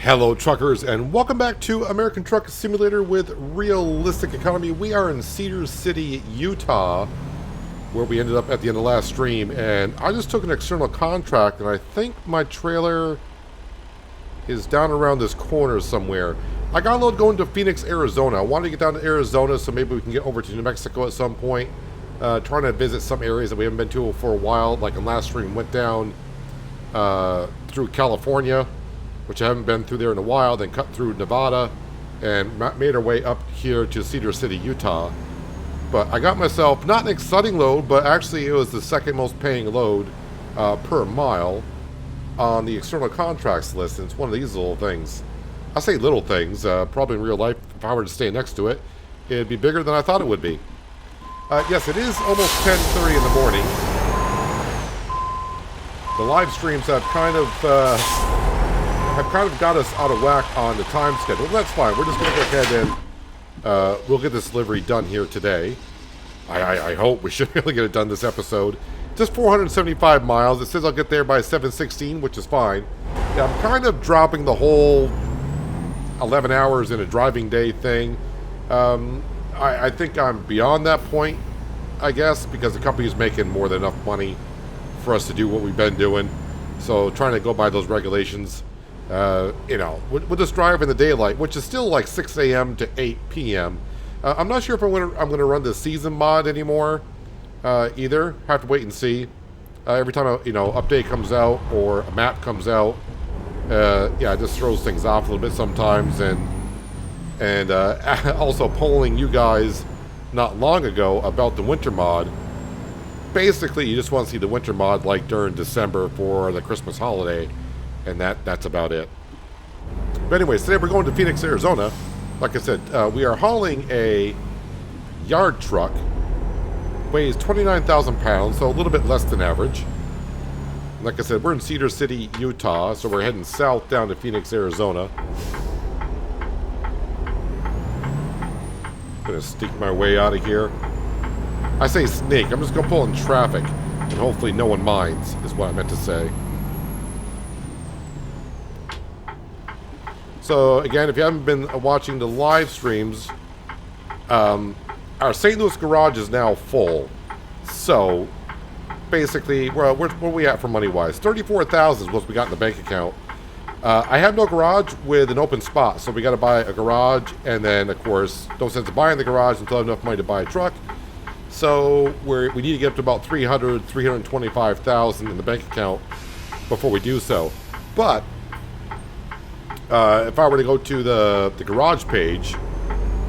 Hello truckers, and welcome back to American Truck Simulator with Realistic Economy. We are in Cedar City, Utah, where we ended up at the end of last stream, and I just took an external contract, and I think my trailer is down around this corner somewhere. I got a load going to Phoenix, Arizona. I wanted to get down to Arizona so maybe we can get over to New Mexico at some point. Trying to visit some areas that we haven't been to for a while. Like in last stream, went down through California, which I haven't been through there in a while, then cut through Nevada, and made our way up here to Cedar City, Utah. But I got myself, not an exciting load, but actually it was the second most paying load per mile on the external contracts list, and it's one of these little things. I say little things, probably in real life, if I were to stay next to it, it'd be bigger than I thought it would be. Yes, it is almost 10:30 in the morning. The live streams have kind of got us out of whack on the time schedule. That's fine. We're just going to go ahead and we'll get this delivery done here today. I hope we should be able to get it done this episode. Just 475 miles. It says I'll get there by 7:16, which is fine. Yeah, I'm kind of dropping the whole 11 hours in a driving day thing. I think I'm beyond that point, I guess, because the company's making more than enough money for us to do what we've been doing. So trying to go by those regulations. You know, with this drive in the daylight, which is still like 6 a.m. to 8 p.m. I'm not sure if I'm going to run the season mod anymore either. Have to wait and see. Every time update comes out or a map comes out, yeah, it just throws things off a little bit sometimes. And also polling you guys not long ago about the winter mod. Basically, you just want to see the winter mod like during December for the Christmas holiday. And that's about it. But anyways, today we're going to Phoenix, Arizona. Like I said, we are hauling a yard truck. Weighs 29,000 pounds, so a little bit less than average. Like I said, we're in Cedar City, Utah, so we're heading south down to Phoenix, Arizona. Gonna sneak my way out of here. I say sneak, I'm just gonna pull in traffic, and hopefully no one minds, is what I meant to say. So, again, if you haven't been watching the live streams, our St. Louis garage is now full. So, basically, where are we at for money-wise? $34,000 is what we got in the bank account. I have no garage with an open spot, so we got to buy a garage, and then, of course, no sense of buying the garage until I have enough money to buy a truck. So, we need to get up to about $325,000 in the bank account before we do so. But if I were to go to the garage page,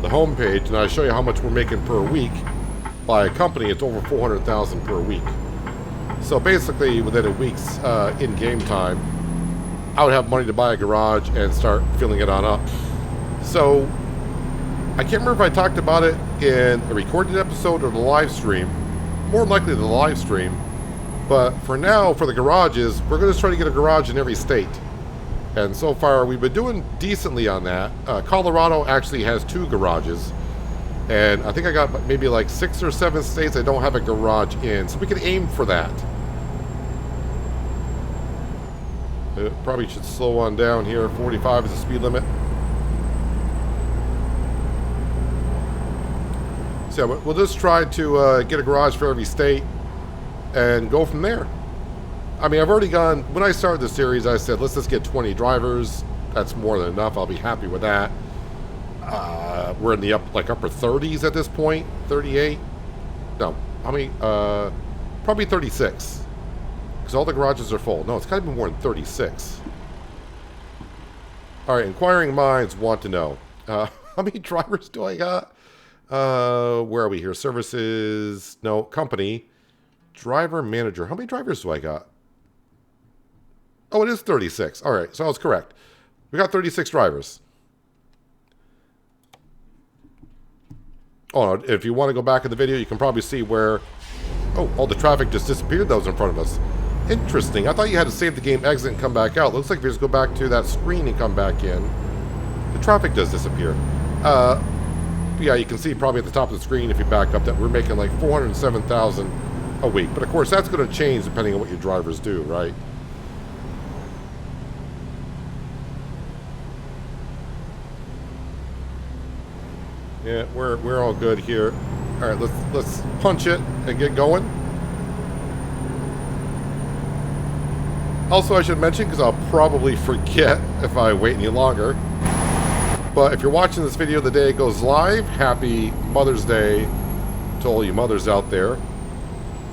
the home page, and I show you how much we're making per week by a company, it's over $400,000 per week. So basically, within a week's in-game time, I would have money to buy a garage and start filling it on up. So I can't remember if I talked about it in a recorded episode or the live stream. More than likely the live stream. But for now, for the garages, we're going to try to get a garage in every state. And so far, we've been doing decently on that. Colorado actually has 2 garages. And I think I got maybe like 6 or 7 states I don't have a garage in. So we can aim for that. Probably should slow on down here. 45 is the speed limit. So yeah, we'll just try to get a garage for every state and go from there. I mean, I've already gone, when I started the series, I said, let's just get 20 drivers. That's more than enough. I'll be happy with that. We're in the upper 30s at this point. 38. No, I mean, probably 36. Because all the garages are full. No, it's got to be more than 36. All right, inquiring minds want to know. How many drivers do I got? Where are we here? Services, no, company. Driver manager. How many drivers do I got? Oh, it is 36. All right, so I was correct. We got 36 drivers. Oh, if you want to go back in the video, you can probably see where... Oh, all the traffic just disappeared that was in front of us. Interesting. I thought you had to save the game, exit, and come back out. Looks like if you just go back to that screen and come back in, the traffic does disappear. Yeah, you can see probably at the top of the screen, if you back up, that we're making like $407,000 a week. But, of course, that's going to change depending on what your drivers do, right? Yeah, we're all good here. All right, let's punch it and get going. Also, I should mention, because I'll probably forget if I wait any longer, but if you're watching this video the day it goes live, happy Mother's Day to all you mothers out there.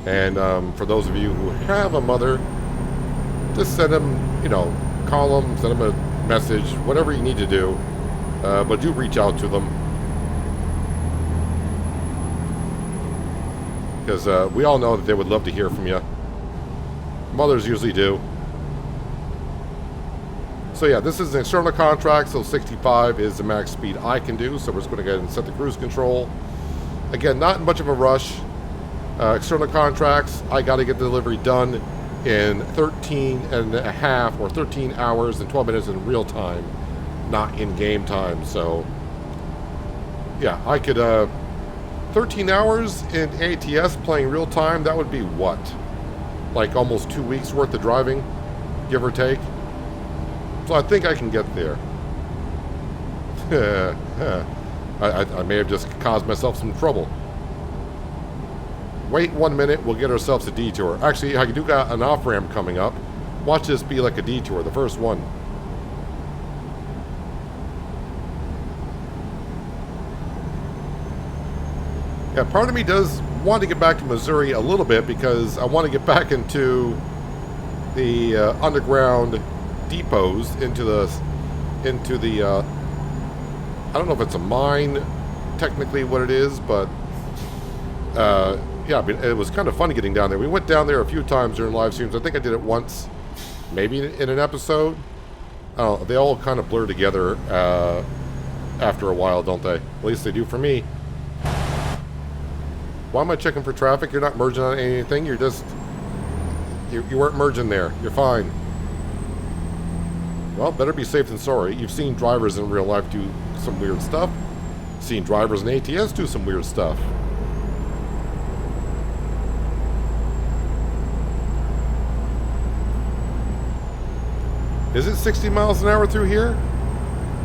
And for those of you who have a mother, just send them, call them, send them a message, whatever you need to do. But do reach out to them. Because we all know that they would love to hear from you. Mothers usually do. So yeah, this is an external contract, so 65 is the max speed I can do. So we're just going to go ahead and set the cruise control. Again, not in much of a rush. External contracts, I got to get the delivery done in 13 and a half or 13 hours and 12 minutes in real time, not in game time. So yeah, I could 13 hours in ATS playing real time, that would be what? Like almost 2 weeks worth of driving, give or take. So I think I can get there. I may have just caused myself some trouble. Wait 1 minute, we'll get ourselves a detour. Actually, I do got an off-ramp coming up. Watch this be like a detour, the first one. Yeah, part of me does want to get back to Missouri a little bit because I want to get back into the underground depots, into the I don't know if it's a mine, technically what it is, but yeah, it was kind of fun getting down there. We went down there a few times during live streams. I think I did it once, maybe in an episode. They all kind of blur together after a while, don't they? At least they do for me. Why am I checking for traffic? You're not merging on anything. You're just... You weren't merging there. You're fine. Well, better be safe than sorry. You've seen drivers in real life do some weird stuff. Seen drivers in ATS do some weird stuff. Is it 60 miles an hour through here?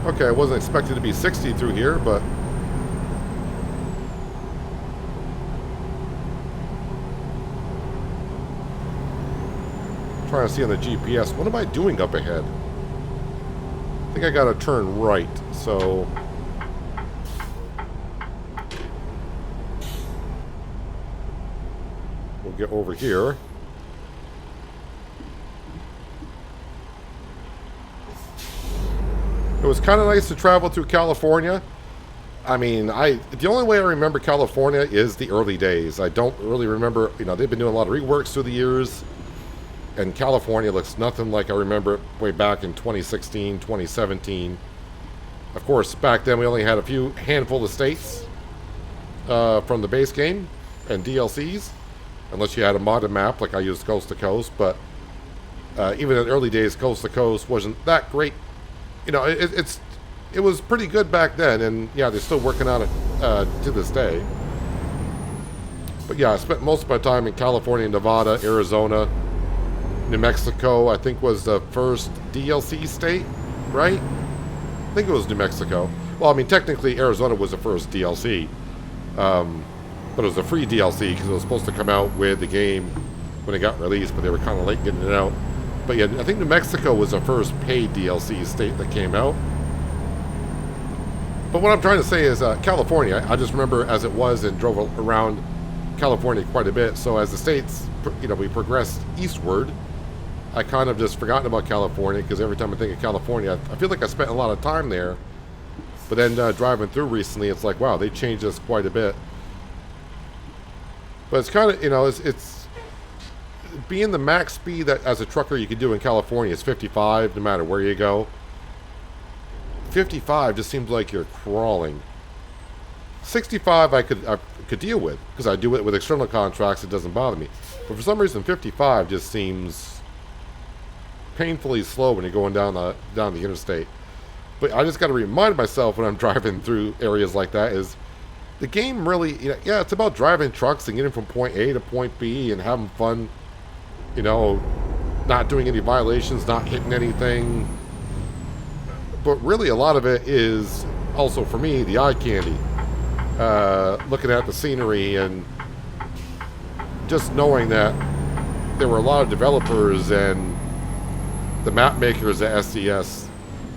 Okay, I wasn't expecting to be 60 through here, but... Trying to see on the GPS. What am I doing up ahead? I think I gotta turn right, so... We'll get over here. It was kind of nice to travel through California. I mean, the only way I remember California is the early days. I don't really remember, they've been doing a lot of reworks through the years. And California looks nothing like I remember it way back in 2016, 2017. Of course, back then we only had a handful of states from the base game and DLCs. Unless you had a modded map like I used Coast to Coast. But even in the early days, Coast to Coast wasn't that great. It was pretty good back then, and yeah, they're still working on it to this day. But yeah, I spent most of my time in California, Nevada, Arizona, New Mexico. I think was the first DLC state, right? I think it was New Mexico. Well, I mean, technically Arizona was the first DLC, but it was a free DLC because it was supposed to come out with the game when it got released, but they were kind of late getting it out. But yeah, I think New Mexico was the first paid DLC state that came out. But what I'm trying to say is California, I just remember as it was and drove around California quite a bit. So as the states, we progressed eastward, I kind of just forgotten about California because every time I think of California, I feel like I spent a lot of time there. But then driving through recently, it's like, wow, they changed this quite a bit. But it's kind of, it's being the max speed that as a trucker you could do in California is 55 no matter where you go. 55 just seems like you're crawling. 65 I could deal with because I do it with external contracts. It doesn't bother me. But for some reason 55 just seems painfully slow when you're going down the interstate. But I just got to remind myself when I'm driving through areas like that is the game really, yeah, it's about driving trucks and getting from point A to point B and having fun. Not doing any violations, not hitting anything. But really a lot of it is also, for me, the eye candy. looking at the scenery and just knowing that there were a lot of developers and the map makers at SCS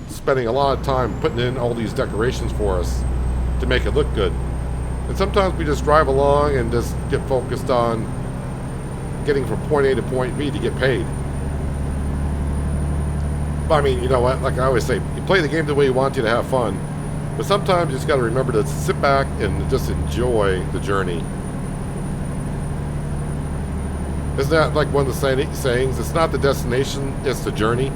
spending a lot of time putting in all these decorations for us to make it look good. And sometimes we just drive along and just get focused on getting from point A to point B to get paid. But I mean, you know what, like I always say, you play the game the way you want to have fun, but sometimes you just got to remember to sit back and just enjoy the journey. Isn't that like one of the sayings? It's not the destination, it's the journey.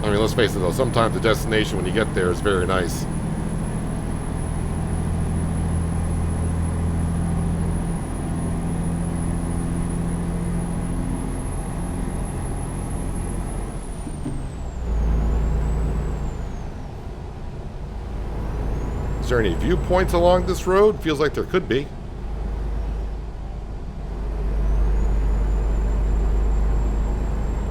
I mean, let's face it though, sometimes the destination when you get there is very nice. Is there any viewpoints along this road? Feels like there could be.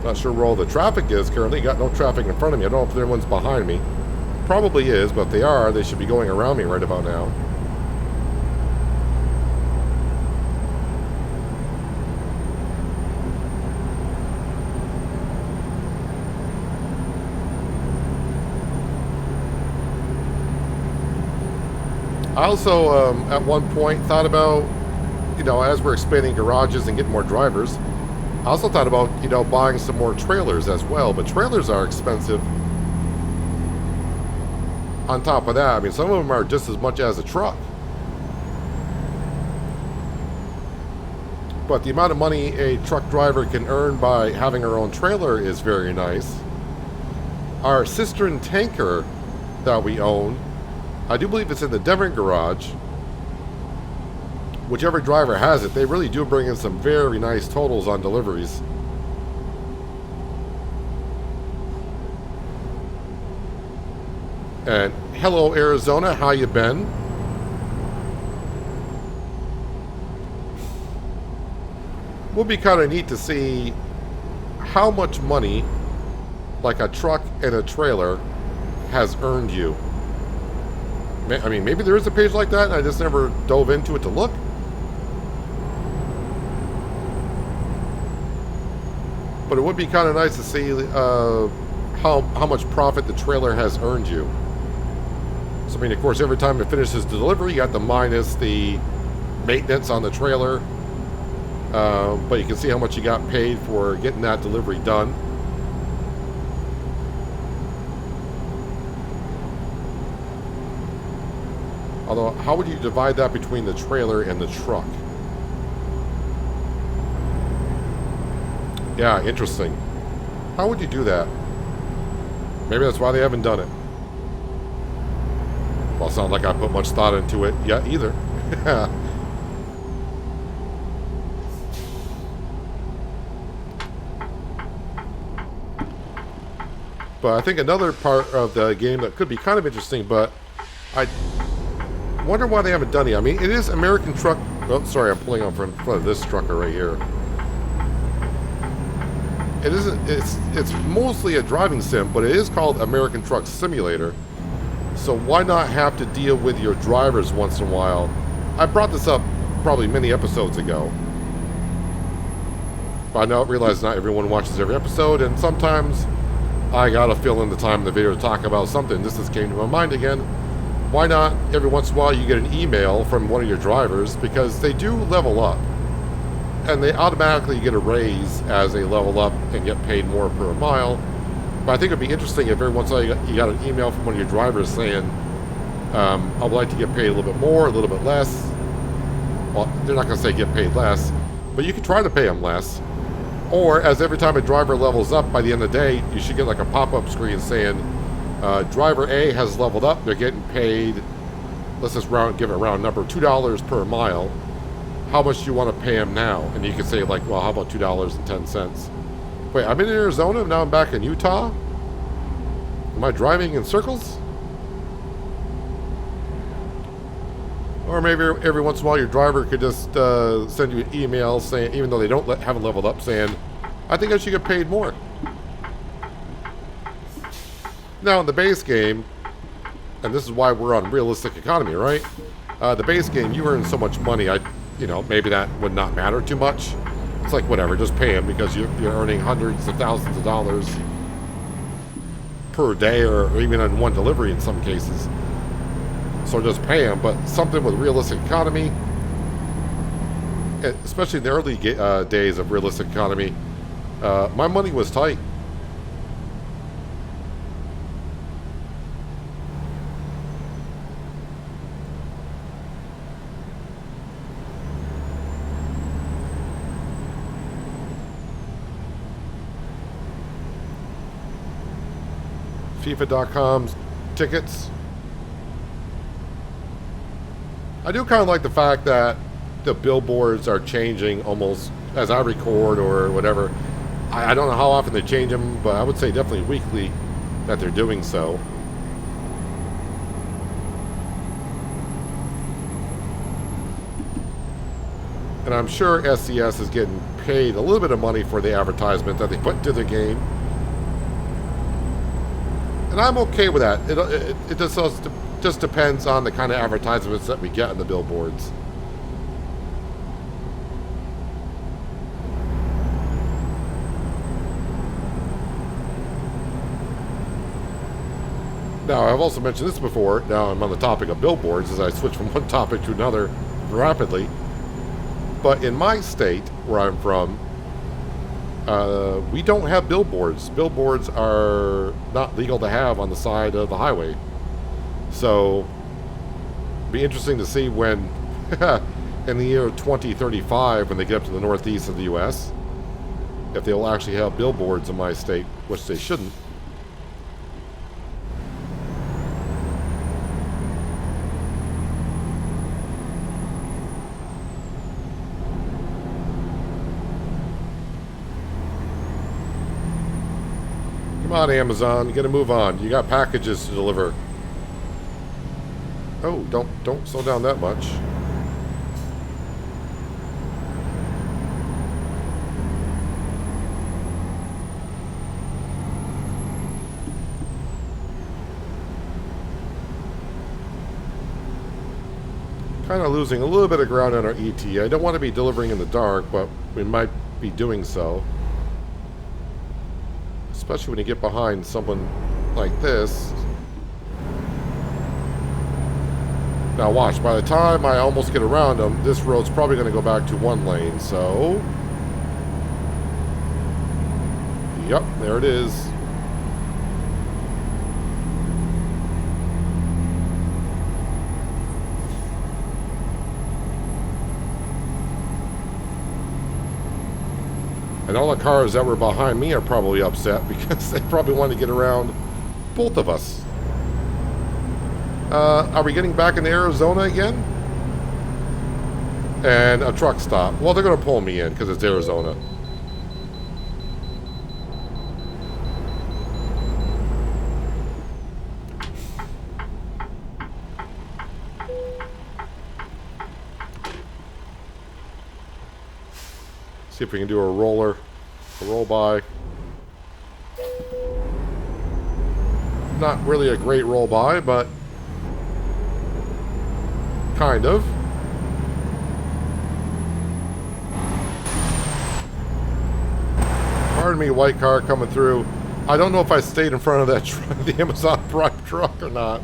Not sure where all the traffic is currently. Got no traffic in front of me. I don't know if anyone's behind me. Probably is, but if they are, they should be going around me right about now. I also, at one point, thought about, you know, as we're expanding garages and getting more drivers, I also thought about, you know, buying some more trailers as well, but trailers are expensive. On top of that, I mean, some of them are just as much as a truck. But the amount of money a truck driver can earn by having her own trailer is very nice. Our cistern tanker that we own, I do believe it's in the Denver garage. Whichever driver has it, they really do bring in some very nice totals on deliveries. And hello Arizona, how you been? Would be kind of neat to see how much money like a truck and a trailer has earned you. I mean, maybe there is a page like that and I just never dove into it to look. But it would be kind of nice to see how much profit the trailer has earned you. So, I mean, of course, every time it finishes the delivery, you got to minus the maintenance on the trailer. But you can see how much you got paid for getting that delivery done. Although, how would you divide that between the trailer and the truck? Yeah, interesting. How would you do that? Maybe that's why they haven't done it. Well, it's not like I put much thought into it yet either. But I think another part of the game that could be kind of interesting, but I wonder why they haven't done it. I mean, it is American Truck... Oh, sorry, I'm pulling up in front of this trucker right here. It isn't... It's mostly a driving sim, but it is called American Truck Simulator. So why not have to deal with your drivers once in a while? I brought this up probably many episodes ago. But I now realize not everyone watches every episode, and sometimes I gotta fill in the time in the video to talk about something. This just came to my mind again. Why not every once in a while you get an email from one of your drivers, because they do level up. And they automatically get a raise as they level up and get paid more per mile. But I think it'd be interesting if every once in a while you got an email from one of your drivers saying, I would like to get paid a little bit more, a little bit less. Well, they're not going to say get paid less, but you can try to pay them less. Or as every time a driver levels up, by the end of the day, you should get like a pop-up screen saying, driver A has leveled up, they're getting paid, let's just give it a round number, $2 per mile. How much do you want to pay him now? And you can say like, well, how about $2.10? Wait, I'm in Arizona, now I'm back in Utah? Am I driving in circles? Or maybe every once in a while your driver could just send you an email saying, even though they haven't leveled up, saying, I think I should get paid more. Now in the base game, and this is why we're on realistic economy, right? The base game, you earn so much money, maybe that would not matter too much. It's like, whatever, just pay them because you're earning hundreds of thousands of dollars per day or even on one delivery in some cases. So just pay them, but something with realistic economy, especially in the early days of realistic economy, my money was tight. FIFA.com's tickets. I do kind of like the fact that the billboards are changing almost as I record or whatever. I don't know how often they change them, but I would say definitely weekly that they're doing so. And I'm sure SCS is getting paid a little bit of money for the advertisement that they put into the game. And I'm okay with that. It just depends on the kind of advertisements that we get on the billboards. Now, I've also mentioned this before. Now I'm on the topic of billboards as I switch from one topic to another rapidly. But in my state, where I'm from, we don't have billboards. Billboards are not legal to have on the side of the highway. So, it'll be interesting to see when, in the year 2035, when they get up to the northeast of the U.S., if they'll actually have billboards in my state, which they shouldn't. Come on, Amazon, you gotta move on. You got packages to deliver. Oh, don't slow down that much. Kind of losing a little bit of ground on our ET. I don't want to be delivering in the dark, but we might be doing so. Especially when you get behind someone like this. Now watch, by the time I almost get around them, this road's probably going to go back to one lane, so... Yep, there it is. And all the cars that were behind me are probably upset because they probably want to get around both of us. Are we getting back into Arizona again? And a truck stop. Well, they're going to pull me in because it's Arizona. See if we can do a roll by. Not really a great roll by, but kind of. Pardon me, white car coming through. I don't know if I stayed in front of that the Amazon Prime truck or not.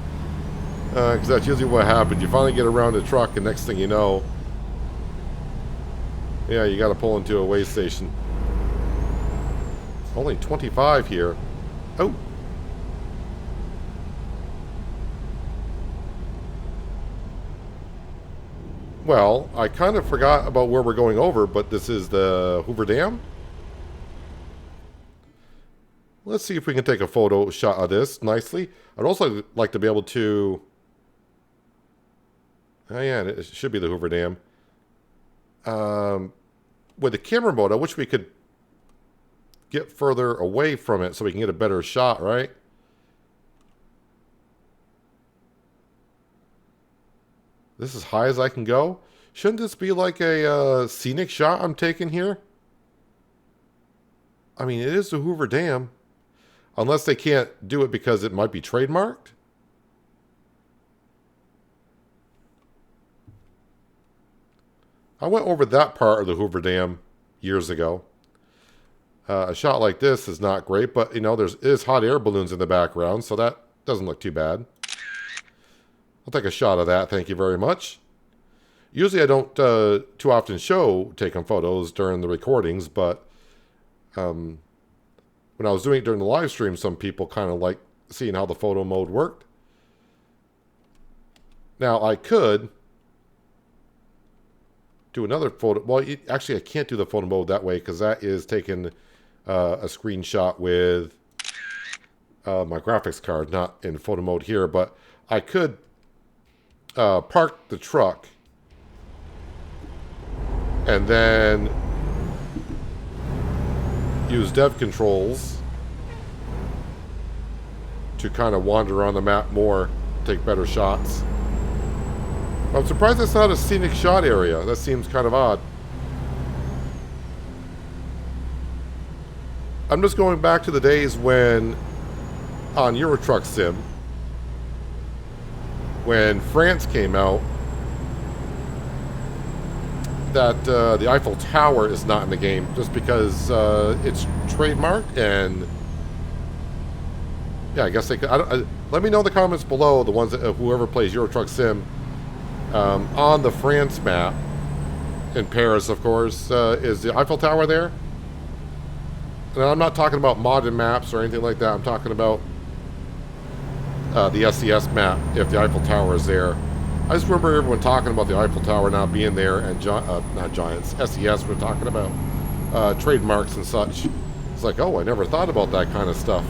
Because that's usually what happens. You finally get around the truck, and next thing you know, yeah, you got to pull into a way station. Only 25 here. Oh. Well, I kind of forgot about where we're going over, but this is the Hoover Dam. Let's see if we can take a photo shot of this nicely. I'd also like to be able to... Oh yeah, it should be the Hoover Dam. With the camera mode, I wish we could get further away from it so we can get a better shot, right? This is as high as I can go. Shouldn't this be like a scenic shot I'm taking here? I mean, it is the Hoover Dam. Unless they can't do it because it might be trademarked. I went over that part of the Hoover Dam years ago. A shot like this is not great, but, you know, is hot air balloons in the background, so that doesn't look too bad. I'll take a shot of that, thank you very much. Usually I don't too often show taking photos during the recordings, but when I was doing it during the live stream, some people kind of like seeing how the photo mode worked. Now, I could do another photo. Well, actually, I can't do the photo mode that way because that is taking a screenshot with my graphics card, not in photo mode here. But I could park the truck and then use dev controls to kind of wander around the map more, take better shots. I'm surprised it's not a scenic shot area. That seems kind of odd. I'm just going back to the days when, on Euro Truck Sim, when France came out, that the Eiffel Tower is not in the game just because it's trademarked, and yeah, I guess they could. Let me know in the comments below, the ones that whoever plays Euro Truck Sim, on the France map in Paris, of course, is the Eiffel Tower there? And I'm not talking about modded maps or anything like that. I'm talking about the SCS map, if the Eiffel Tower is there. I just remember everyone talking about the Eiffel Tower not being there, and not Giants, SCS were talking about trademarks and such. It's like, oh, I never thought about that kind of stuff.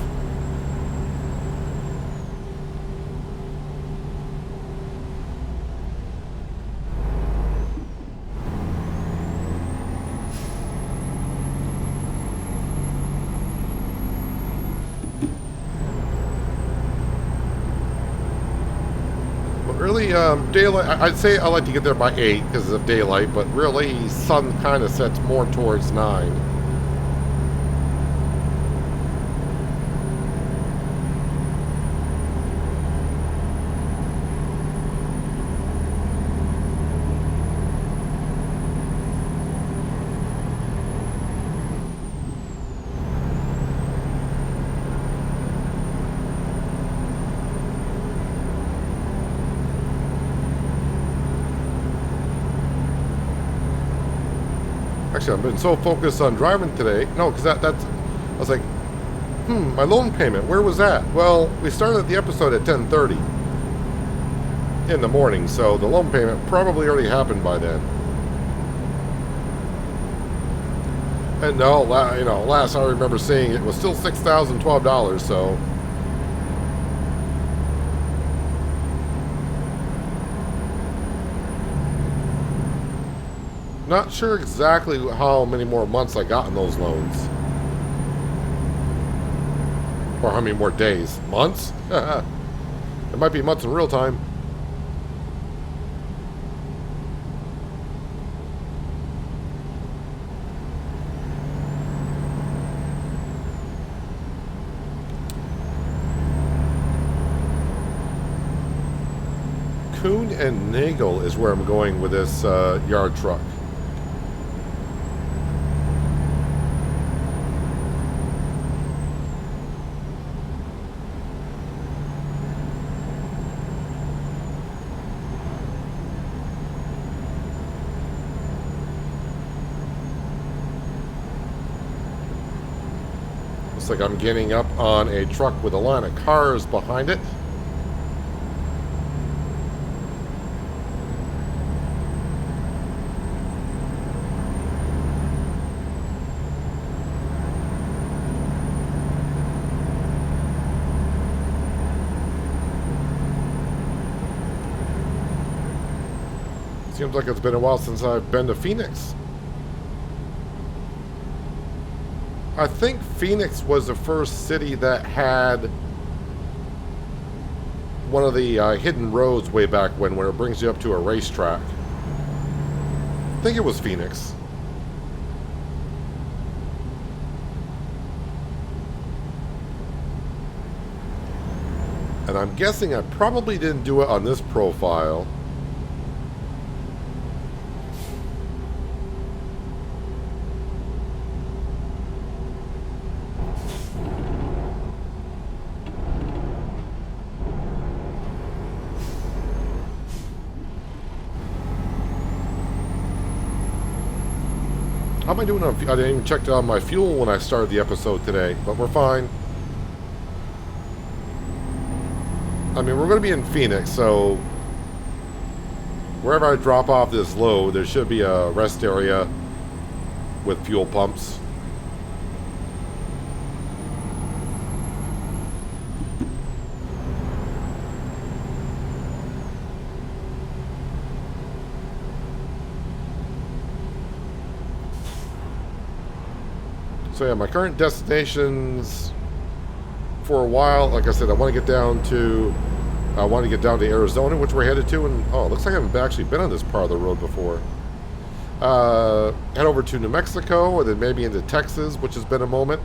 Really, daylight, I'd say I like to get there by 8 because of daylight, but really, sun kind of sets more towards 9. Actually, I've been so focused on driving today. No, because that's... I was like, my loan payment, where was that? Well, we started the episode at 10:30 in the morning, so the loan payment probably already happened by then. And no, you know, last I remember seeing it was still $6,012, so... Not sure exactly how many more months I got in those loans. Or how many more days. Months? It might be months in real time. Kuhn and Nagel is where I'm going with this yard truck. Looks like I'm getting up on a truck with a line of cars behind it. Seems like it's been a while since I've been to Phoenix. I think Phoenix was the first city that had one of the hidden roads way back when, where it brings you up to a racetrack. I think it was Phoenix. And I'm guessing I probably didn't do it on this profile. How am I doing on... I didn't even check on my fuel when I started the episode today, but we're fine. I mean, we're going to be in Phoenix, so wherever I drop off this load, there should be a rest area with fuel pumps. So yeah, my current destinations for a while, like I said, I want to get down to Arizona, which we're headed to, and oh, it looks like I haven't actually been on this part of the road before. Head over to New Mexico, and then maybe into Texas, which has been a moment.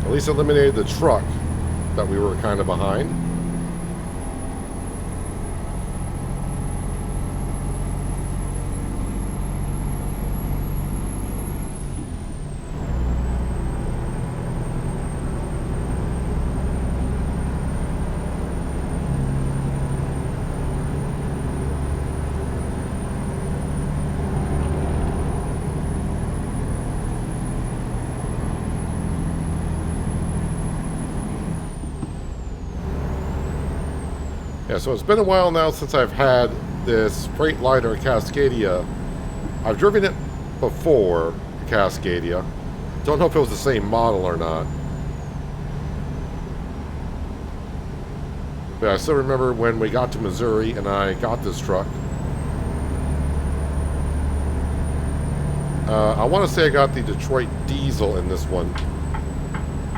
At least eliminated the truck that we were kind of behind. Yeah, so it's been a while now since I've had this Freightliner Cascadia. I've driven it before, the Cascadia. Don't know if it was the same model or not. But I still remember when we got to Missouri and I got this truck. I want to say I got the Detroit diesel in this one.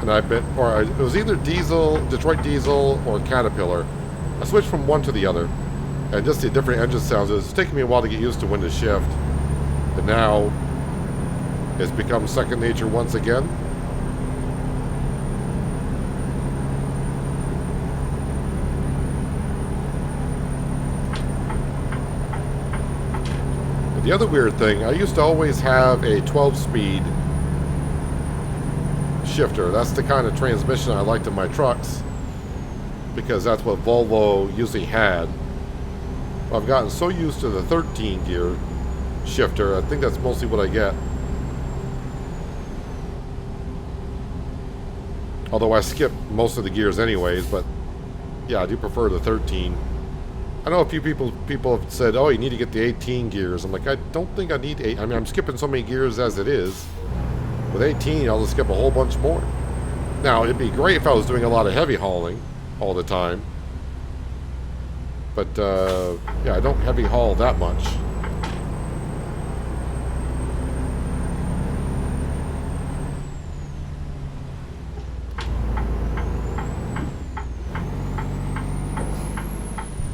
And it was either Detroit diesel or Caterpillar. I switched from one to the other, and just the different engine sounds. It's taken me a while to get used to when to shift, but now it's become second nature once again. But the other weird thing, I used to always have a 12-speed shifter. That's the kind of transmission I liked in my trucks, because that's what Volvo usually had. I've gotten so used to the 13 gear shifter, I think that's mostly what I get. Although I skip most of the gears anyways, but yeah, I do prefer the 13. I know a few people have said, oh, you need to get the 18 gears. I'm like, I don't think I need 8. I mean, I'm skipping so many gears as it is. With 18, I'll just skip a whole bunch more. Now, it'd be great if I was doing a lot of heavy hauling all the time, but yeah, I don't heavy haul that much.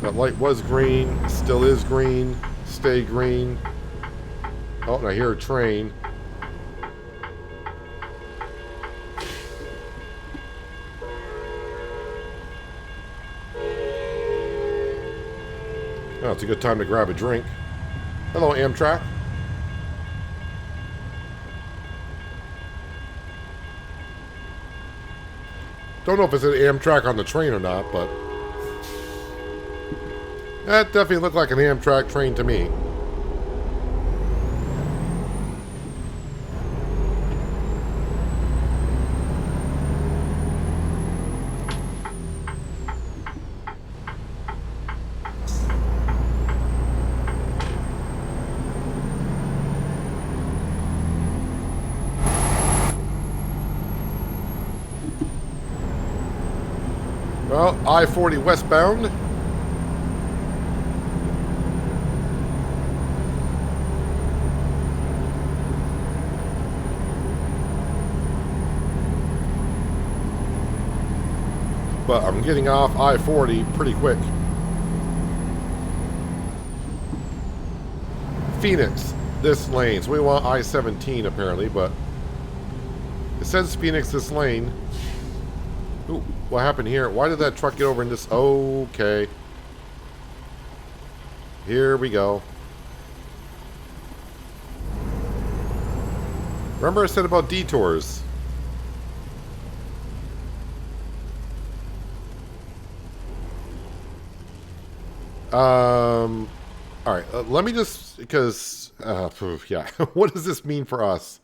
That light was green, still is green, stay green. Oh, and I hear a train. Oh, it's a good time to grab a drink. Hello, Amtrak. Don't know if it's an Amtrak on the train or not, but that definitely looked like an Amtrak train to me. Well, I-40 westbound. But I'm getting off I-40 pretty quick. Phoenix, this lane. So we want I-17 apparently, but it says Phoenix this lane. Ooh, what happened here? Why did that truck get over in this? Okay. Here we go. Remember I said about detours? Alright, let me just, because, yeah, what does this mean for us?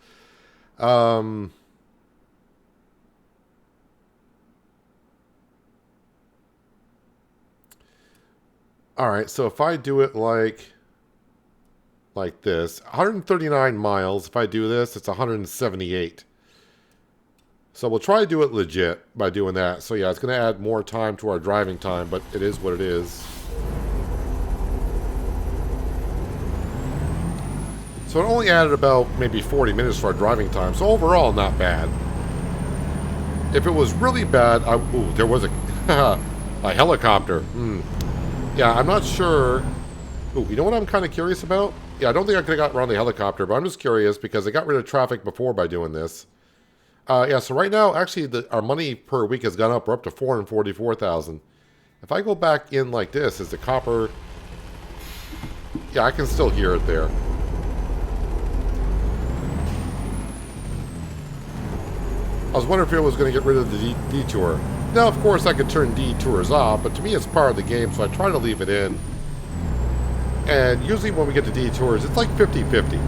Alright, so if I do it like this, 139 miles, if I do this, it's 178. So we'll try to do it legit by doing that. So yeah, it's going to add more time to our driving time, but it is what it is. So it only added about maybe 40 minutes to our driving time. So overall, not bad. If it was really bad, ooh, there was a a helicopter. Yeah, I'm not sure. Ooh, you know what I'm kind of curious about? Yeah, I don't think I could have got around the helicopter, but I'm just curious because I got rid of traffic before by doing this. Yeah, so right now, actually, our money per week has gone up. We're up to 444,000. If I go back in like this, is the copper... Yeah, I can still hear it there. I was wondering if it was going to get rid of the detour. Now, of course, I could turn detours off, but to me, it's part of the game, so I try to leave it in. And usually when we get to detours, it's like 50-50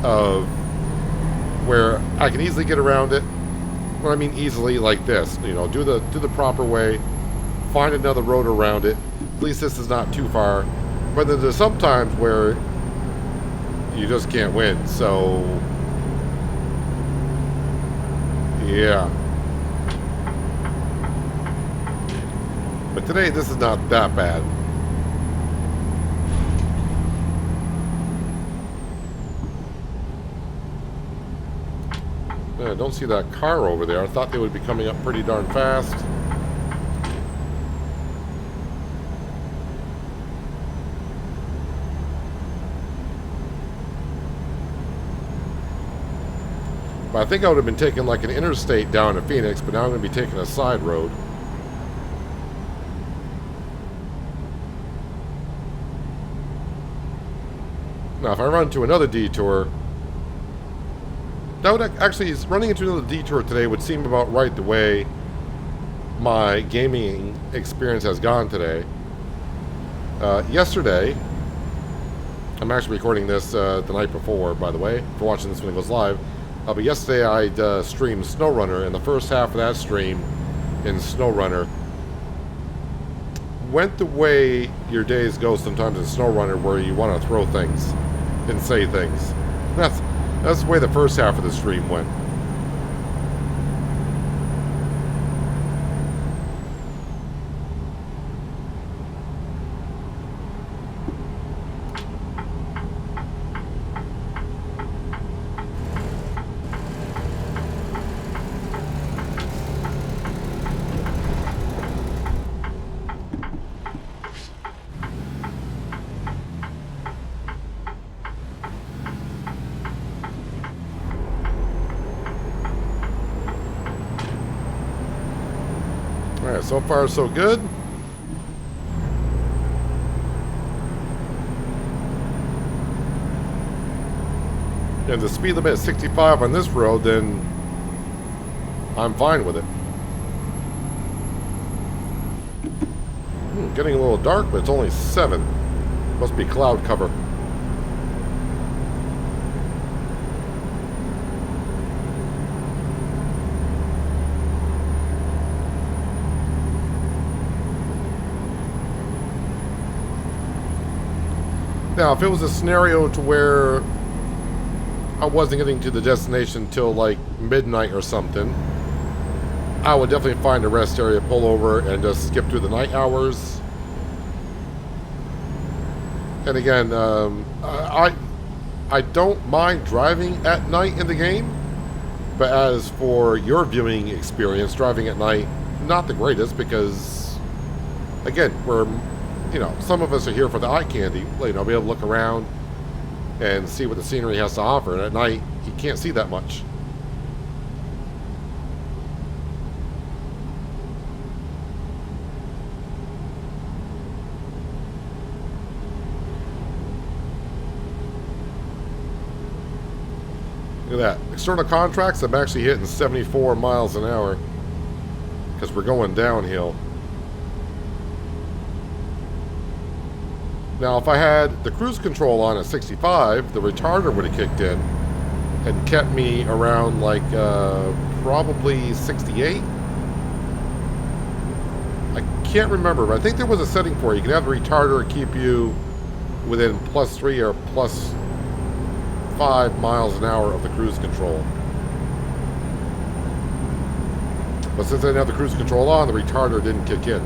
of where I can easily get around it. When I mean easily, like this, you know, do the proper way, find another road around it. At least this is not too far. But then there's sometimes where you just can't win. So yeah. But today, this is not that bad. I don't see that car over there. I thought they would be coming up pretty darn fast. But I think I would have been taking like an interstate down to Phoenix, but now I'm going to be taking a side road. Now, if I run into another detour, that would actually, running into another detour today would seem about right the way my gaming experience has gone today. Yesterday, I'm actually recording this the night before, by the way, for watching this when it goes live. But yesterday I streamed SnowRunner, and the first half of that stream in SnowRunner went the way your days go sometimes in SnowRunner, where you want to throw things and say things. That's the way the first half of the stream went. Alright, so far so good. And the speed limit is 65 on this road, then I'm fine with it. Getting a little dark, but it's only 7. Must be cloud cover. Now, if it was a scenario to where I wasn't getting to the destination till like midnight or something, I would definitely find a rest area, pull over, and just skip through the night hours. And again, I don't mind driving at night in the game, but as for your viewing experience, driving at night, not the greatest, because again, some of us are here for the eye candy, be able to look around and see what the scenery has to offer. And at night, you can't see that much. Look at that. External contracts, I'm actually hitting 74 miles an hour because we're going downhill. Now, if I had the cruise control on at 65, the retarder would have kicked in and kept me around like probably 68. I can't remember, but I think there was a setting for it. You can have the retarder keep you within +3 or +5 miles an hour of the cruise control. But since I didn't have the cruise control on, the retarder didn't kick in.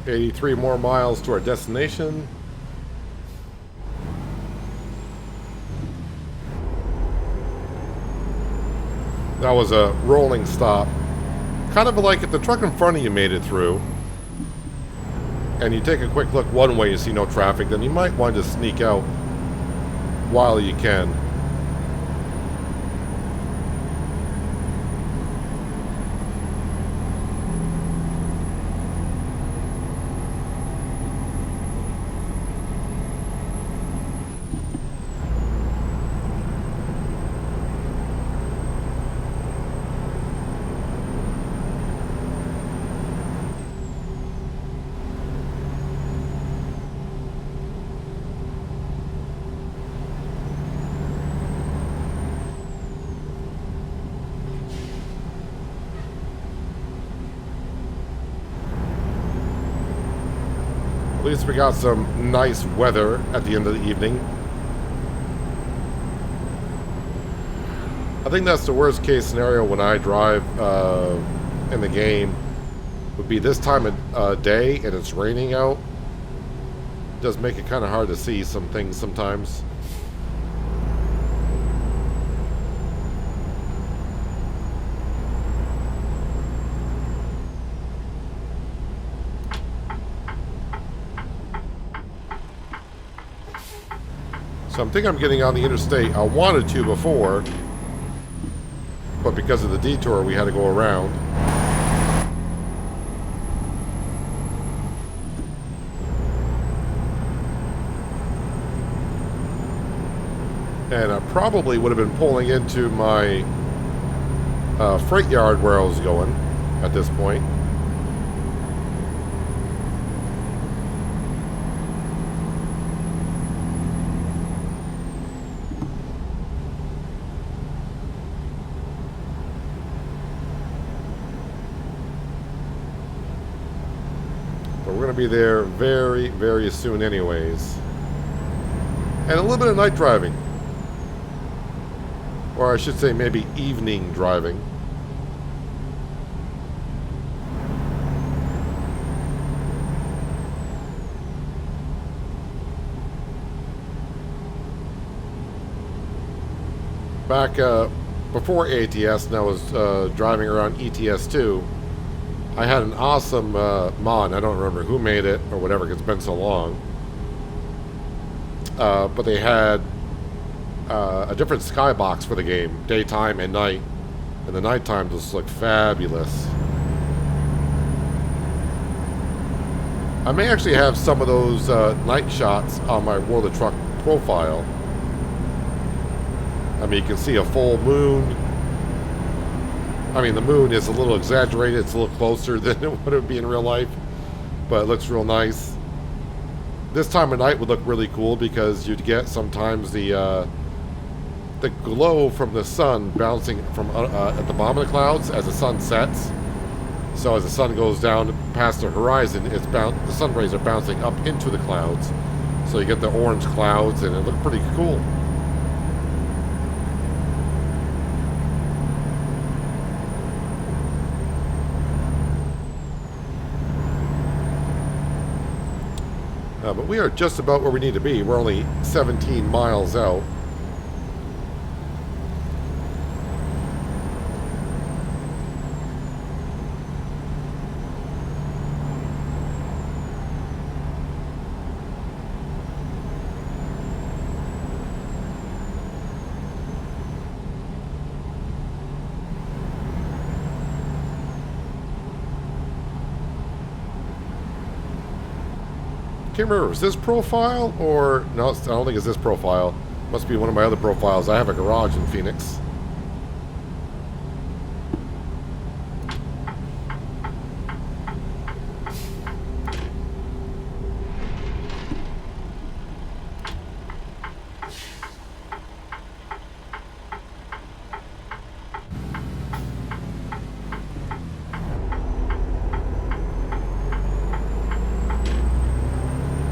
$83 more miles to our destination. That was a rolling stop. Kind of like if the truck in front of you made it through, and you take a quick look one way, you see no traffic, then you might want to sneak out while you can. At least we got some nice weather at the end of the evening. I think that's the worst case scenario when I drive in the game, would be this time of day and it's raining out. It does make it kind of hard to see some things sometimes. So I'm thinking I'm getting on the interstate. I wanted to before, but because of the detour, we had to go around. And I probably would have been pulling into my freight yard where I was going at this point. We're going to be there very, very soon anyways. And a little bit of night driving. Or I should say maybe evening driving. Back before ATS, and I was driving around ETS2, I had an awesome mod. I don't remember who made it or whatever, because it's been so long. But they had a different skybox for the game, daytime and night. And the nighttime just looked fabulous. I may actually have some of those night shots on my World of Truck profile. I mean, you can see a full moon. I mean, the moon is a little exaggerated. It's a little closer than what it would be in real life, but it looks real nice. This time of night would look really cool because you'd get sometimes the glow from the sun bouncing from at the bottom of the clouds as the sun sets. So as the sun goes down past the horizon, the sun rays are bouncing up into the clouds. So you get the orange clouds, and it looked pretty cool. But we are just about where we need to be. We're only 17 miles out. Can't remember, is this profile or no? I don't think it's this profile. Must be one of my other profiles. I have a garage in Phoenix.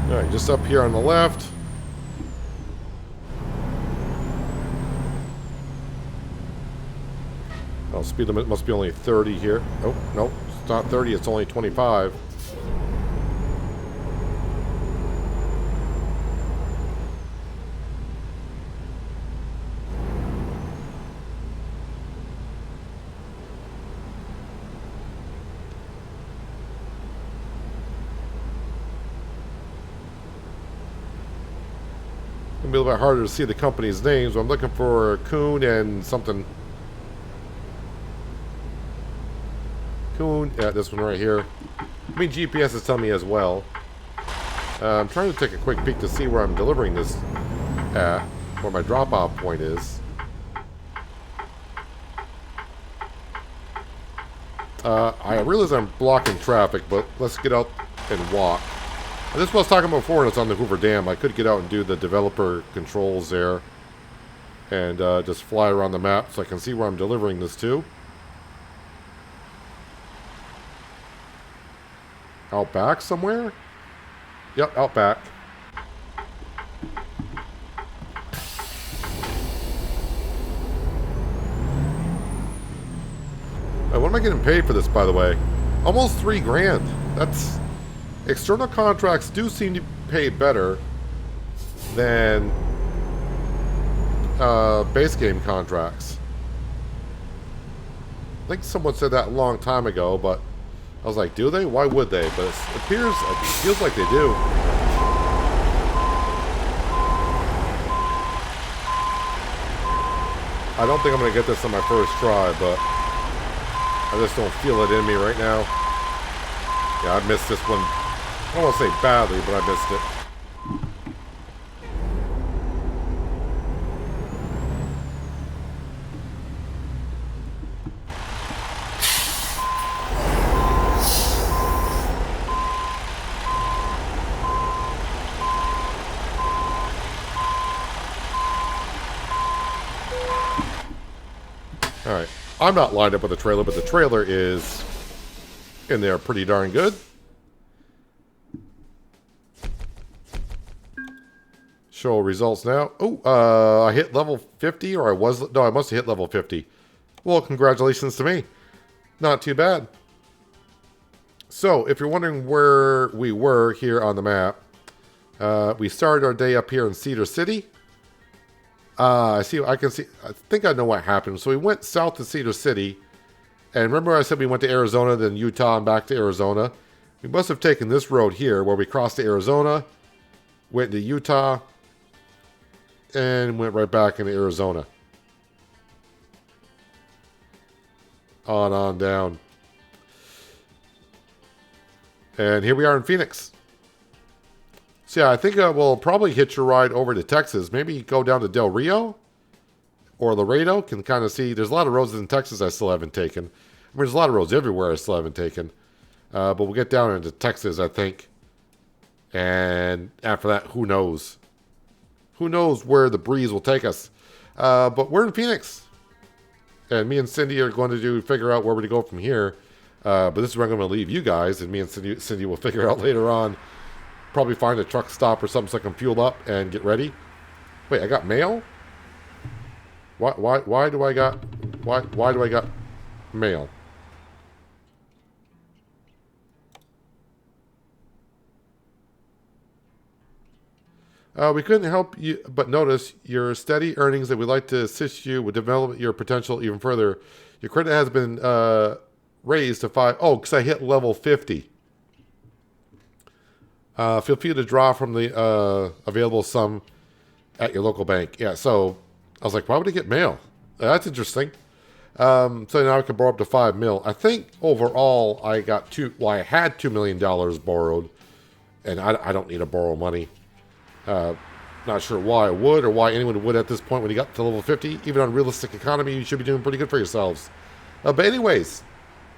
Alright, just up here on the left. Oh, speed limit must be only 30 here. Oh, no, it's not 30, it's only 25. It's gonna be a little bit harder to see the company's names, but I'm looking for Kuhn and something. Kuhn, yeah, this one right here. I mean, GPS is telling me as well. I'm trying to take a quick peek to see where I'm delivering this at, where my drop-off point is. I realize I'm blocking traffic, but let's get out and walk. And this is what I was talking about before, and it's on the Hoover Dam. I could get out and do the developer controls there and just fly around the map so I can see where I'm delivering this to. Out back somewhere? Yep, out back. What am I getting paid for this, by the way? Almost $3,000. That's... External contracts do seem to pay better than base game contracts. I think someone said that a long time ago, but I was like, do they? Why would they? But it feels like they do. I don't think I'm going to get this on my first try, but I just don't feel it in me right now. Yeah, I missed this one. I don't want to say badly, but I missed it. Alright, I'm not lined up with the trailer, but the trailer is in there pretty darn good. Show results now. Oh, I hit level 50, or I must have hit level 50. Well, congratulations to me. Not too bad. So, if you're wondering where we were here on the map, we started our day up here in Cedar City. I think I know what happened. So we went south to Cedar City. And remember I said we went to Arizona, then Utah, and back to Arizona? We must have taken this road here, where we crossed to Arizona, went to Utah, and went right back into Arizona. On down. And here we are in Phoenix. So yeah, I think we'll probably hitch a ride over to Texas. Maybe go down to Del Rio or Laredo. Can kind of see. There's a lot of roads in Texas I still haven't taken. I mean, there's a lot of roads everywhere I still haven't taken. But we'll get down into Texas, I think. And after that, who knows? Who knows where the breeze will take us? But we're in Phoenix. And me and Cindy are going to figure out where we're going to go from here. But this is where I'm going to leave you guys. And me and Cindy will figure out later on. Probably find a truck stop or something so I can fuel up and get ready. Wait, I got mail? Why do I got mail? We couldn't help you but notice your steady earnings that we'd like to assist you with developing your potential even further. Your credit has been raised to 5. Oh, because I hit level 50. Feel free to draw from the available sum at your local bank. Yeah, so I was like, why would he get mail? That's interesting. So now I can borrow up to 5 mil. I think overall I got I had $2 million borrowed, and I don't need to borrow money. Not sure why I would or why anyone would at this point when you got to level 50. Even on realistic economy, you should be doing pretty good for yourselves. But anyways,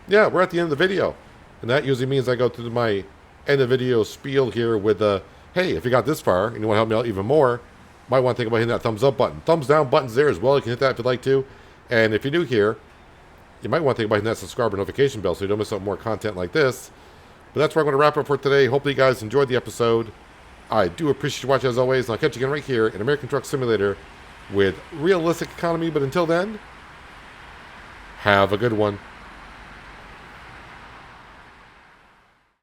yeah, we're at the end of the video. And that usually means I go through my end of video spiel here with, hey, if you got this far and you want to help me out even more, might want to think about hitting that thumbs up button. Thumbs down button's there as well. You can hit that if you'd like to. And if you're new here, you might want to think about hitting that subscriber notification bell so you don't miss out more content like this. But that's where I'm going to wrap up for today. Hopefully you guys enjoyed the episode. I do appreciate you watching as always, and I'll catch you again right here in American Truck Simulator with realistic economy. But until then, have a good one.